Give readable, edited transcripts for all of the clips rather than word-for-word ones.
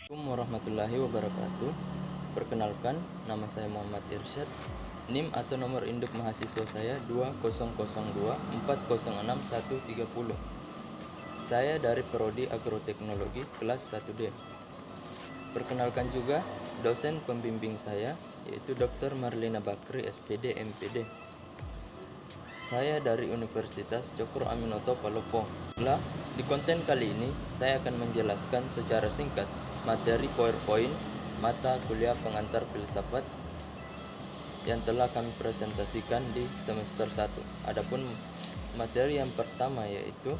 Assalamualaikum warahmatullahi wabarakatuh. Perkenalkan, nama saya Muhammad Irsyad. NIM atau nomor induk mahasiswa saya 2002406130. Saya dari Prodi Agroteknologi kelas 1D. Perkenalkan juga dosen pembimbing saya, yaitu Dr. Marlina Bakri, SPD, MPD. Saya dari Universitas Cokro Aminoto Palopo. Di konten kali ini, saya akan menjelaskan secara singkat materi PowerPoint mata kuliah pengantar filsafat yang telah kami presentasikan di semester 1. Adapun materi yang pertama yaitu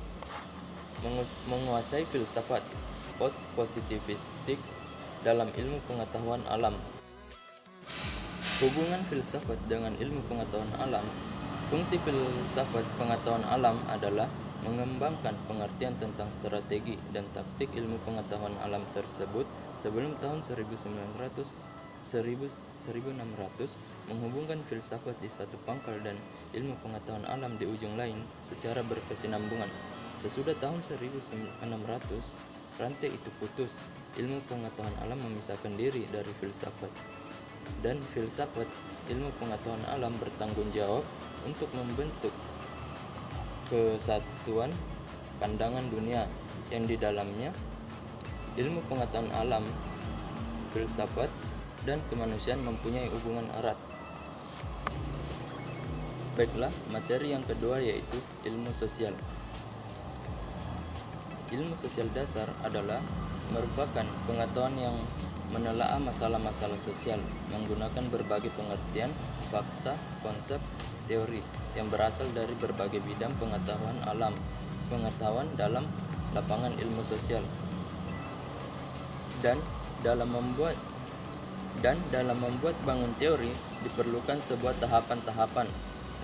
menguasai filsafat post-positivistik dalam ilmu pengetahuan alam. Hubungan filsafat dengan ilmu pengetahuan alam. Fungsi filsafat pengetahuan alam adalah mengembangkan pengertian tentang strategi dan taktik ilmu pengetahuan alam tersebut sebelum tahun 1600, menghubungkan filsafat di satu pangkal dan ilmu pengetahuan alam di ujung lain secara berkesinambungan. Sesudah tahun 1600, rantai itu putus. Ilmu pengetahuan alam memisahkan diri dari filsafat, dan filsafat ilmu pengetahuan alam bertanggung jawab untuk membentuk kesatuan pandangan dunia yang di dalamnya ilmu pengetahuan alam, filsafat, dan kemanusiaan mempunyai hubungan erat. Baiklah, materi yang kedua yaitu ilmu sosial. Ilmu sosial dasar adalah merupakan pengetahuan yang menelaah masalah-masalah sosial menggunakan berbagai pengertian, fakta, konsep, teori yang berasal dari berbagai bidang pengetahuan alam, pengetahuan dalam lapangan ilmu sosial. Dan dalam membuat bangun teori diperlukan sebuah tahapan-tahapan.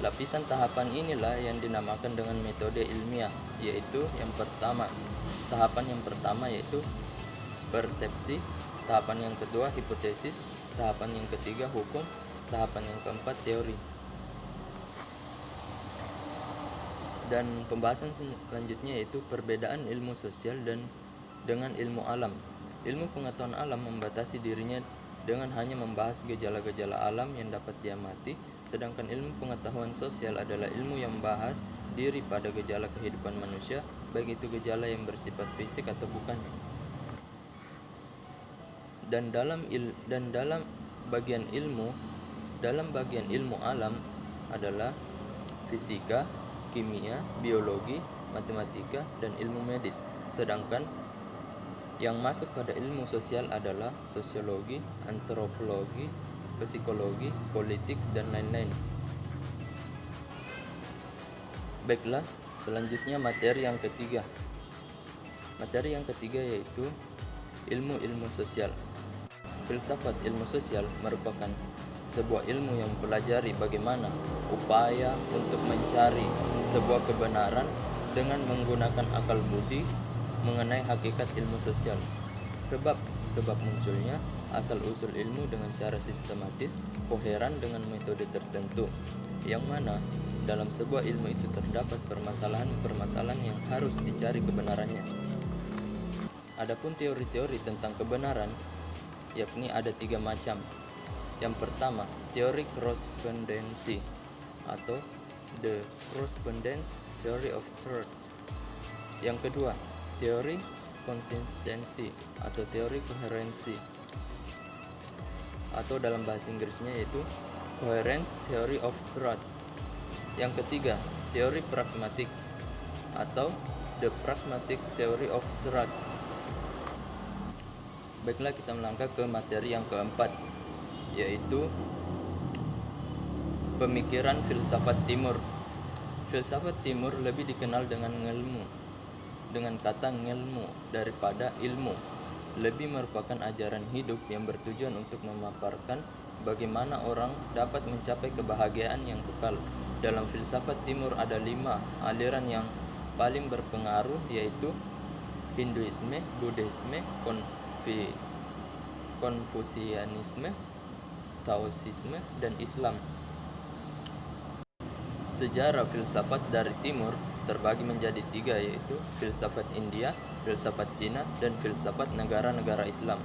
Lapisan tahapan inilah yang dinamakan dengan metode ilmiah, yaitu tahapan yang pertama yaitu persepsi, tahapan yang kedua hipotesis, tahapan yang ketiga hukum, tahapan yang keempat teori. Dan pembahasan selanjutnya yaitu perbedaan ilmu sosial dan dengan ilmu alam. Ilmu pengetahuan alam membatasi dirinya dengan hanya membahas gejala-gejala alam yang dapat diamati, sedangkan ilmu pengetahuan sosial adalah ilmu yang membahas diri pada gejala kehidupan manusia, baik itu gejala yang bersifat fisik atau bukan. Dan dalam bagian ilmu alam adalah fisika, kimia, biologi, matematika, dan ilmu medis. Sedangkan yang masuk pada ilmu sosial adalah sosiologi, antropologi, psikologi, politik, dan lain-lain. Baiklah, selanjutnya materi yang ketiga. Materi yang ketiga yaitu ilmu sosial. Filsafat ilmu sosial merupakan sebuah ilmu yang mempelajari bagaimana upaya untuk mencari sebuah kebenaran dengan menggunakan akal budi mengenai hakikat ilmu sosial. Sebab munculnya asal-usul ilmu dengan cara sistematis, koheren dengan metode tertentu, yang mana dalam sebuah ilmu itu terdapat permasalahan-permasalahan yang harus dicari kebenarannya. Adapun teori-teori tentang kebenaran yakni ada 3 macam. Yang pertama, teori korrespondensi atau the correspondence theory of truth. Yang kedua, teori konsistensi atau teori koherensi, atau dalam bahasa Inggrisnya yaitu coherence theory of truth. Yang ketiga, teori pragmatik atau the pragmatic theory of truth. Baiklah, kita melangkah ke materi yang keempat, yaitu pemikiran filsafat timur. Filsafat timur lebih dikenal dengan kata ngelmu daripada ilmu. Lebih merupakan ajaran hidup yang bertujuan untuk memaparkan bagaimana orang dapat mencapai kebahagiaan yang kekal. Dalam filsafat timur ada 5 aliran yang paling berpengaruh, yaitu Hinduisme, Buddhisme, Konfusianisme, Taoisme, dan Islam. Sejarah filsafat dari timur terbagi menjadi 3, yaitu filsafat India, filsafat Cina, dan filsafat negara-negara Islam.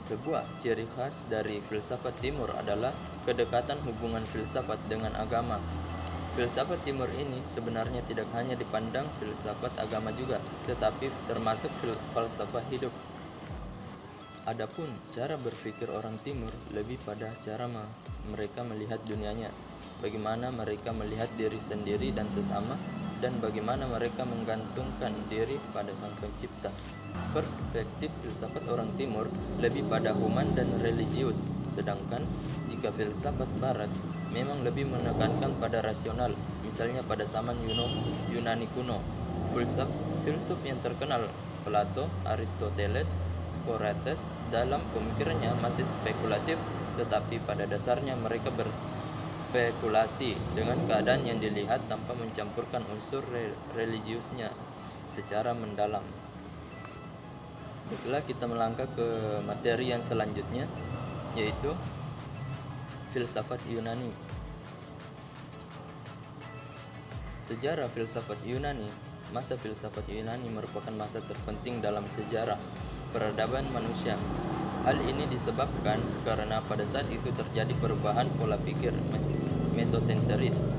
Sebuah ciri khas dari filsafat Timur adalah kedekatan hubungan filsafat dengan agama. Filsafat Timur ini sebenarnya tidak hanya dipandang filsafat agama juga, tetapi termasuk falsafah hidup. Adapun cara berpikir orang Timur lebih pada cara mereka melihat dunianya, bagaimana mereka melihat diri sendiri dan sesama, dan bagaimana mereka menggantungkan diri pada Sang Pencipta. Perspektif filsafat orang Timur lebih pada human dan religius, sedangkan jika filsafat Barat memang lebih menekankan pada rasional, misalnya pada zaman Yunani kuno. Filsuf yang terkenal Plato, Aristoteles, Socrates dalam pemikirannya masih spekulatif, tetapi pada dasarnya mereka berspekulasi dengan keadaan yang dilihat tanpa mencampurkan unsur religiusnya secara mendalam. Baiklah, kita melangkah ke materi yang selanjutnya, yaitu filsafat Yunani. Sejarah filsafat Yunani. Masa filsafat Yunani merupakan masa terpenting dalam sejarah peradaban manusia. Hal ini disebabkan karena pada saat itu terjadi perubahan pola pikir metosentris.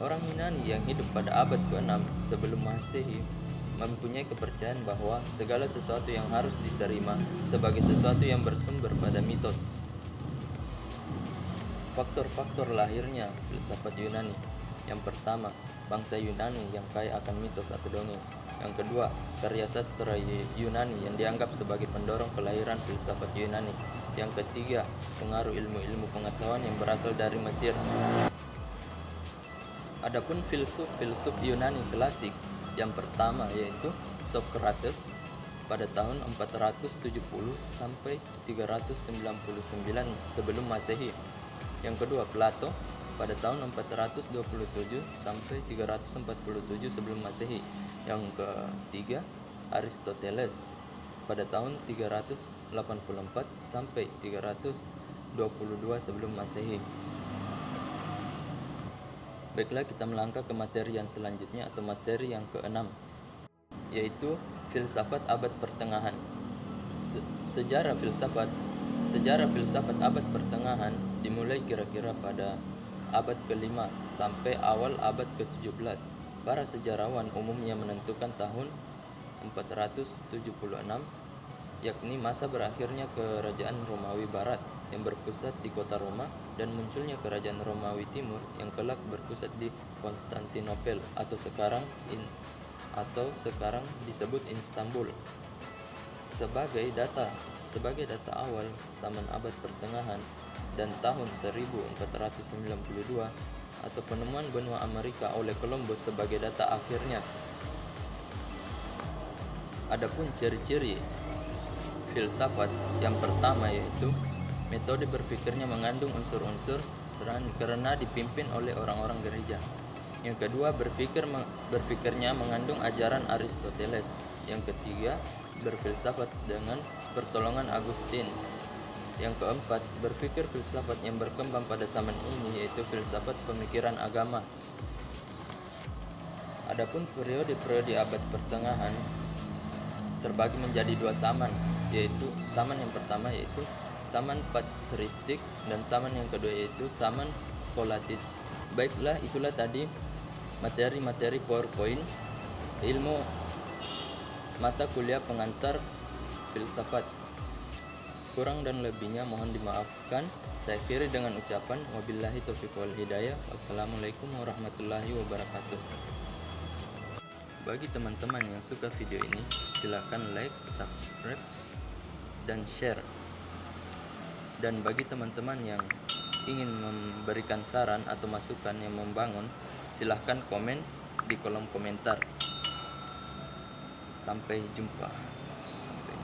Orang Yunani yang hidup pada abad ke-6 sebelum Masehi mempunyai kepercayaan bahwa segala sesuatu yang harus diterima sebagai sesuatu yang bersumber pada mitos. Faktor-faktor lahirnya filsafat Yunani. Yang pertama, bangsa Yunani yang kaya akan mitos atau dongeng. Yang kedua, karya sastra Yunani yang dianggap sebagai pendorong kelahiran filsafat Yunani. Yang ketiga, pengaruh ilmu-ilmu pengetahuan yang berasal dari Mesir. Adapun filsuf Yunani klasik, yang pertama yaitu Socrates pada tahun 470 sampai 399 sebelum Masehi. Yang kedua, Plato pada tahun 427 sampai 347 sebelum Masehi. Yang ketiga, Aristoteles pada tahun 384 sampai 322 sebelum Masehi. Baiklah, kita melangkah ke materi yang selanjutnya atau materi yang ke-6, yaitu filsafat abad pertengahan. Sejarah filsafat abad pertengahan dimulai kira-kira pada abad ke-5 sampai awal abad ke-17. Para sejarawan umumnya menentukan tahun 476, yakni masa berakhirnya kerajaan Romawi Barat yang berpusat di kota Roma dan munculnya kerajaan Romawi Timur yang kelak berpusat di Konstantinopel atau sekarang disebut Istanbul. Sebagai data awal zaman abad pertengahan dan tahun 1492 atau penemuan benua Amerika oleh Columbus sebagai data akhirnya. Adapun ciri-ciri filsafat yang pertama yaitu metode berpikirnya mengandung unsur-unsur serani karena dipimpin oleh orang-orang gereja. Yang kedua, berpikirnya mengandung ajaran Aristoteles. Yang ketiga, berfilsafat dengan pertolongan Agustin. Yang keempat, berpikir filsafat yang berkembang pada zaman ini yaitu filsafat pemikiran agama. Adapun periode abad pertengahan terbagi menjadi dua zaman, yaitu zaman yang pertama yaitu zaman patristik dan zaman yang kedua yaitu zaman skolatis. Baiklah, itulah tadi materi-materi PowerPoint ilmu mata kuliah pengantar filsafat. Kurang dan lebihnya mohon dimaafkan. Saya akhiri dengan ucapan wabillahi taufiq wal hidayah. Wassalamualaikum warahmatullahi wabarakatuh. Bagi teman-teman yang suka video ini, silakan like, subscribe, dan share. Dan bagi teman-teman yang ingin memberikan saran atau masukan yang membangun, silahkan komen di kolom komentar. Sampai jumpa. Sampai.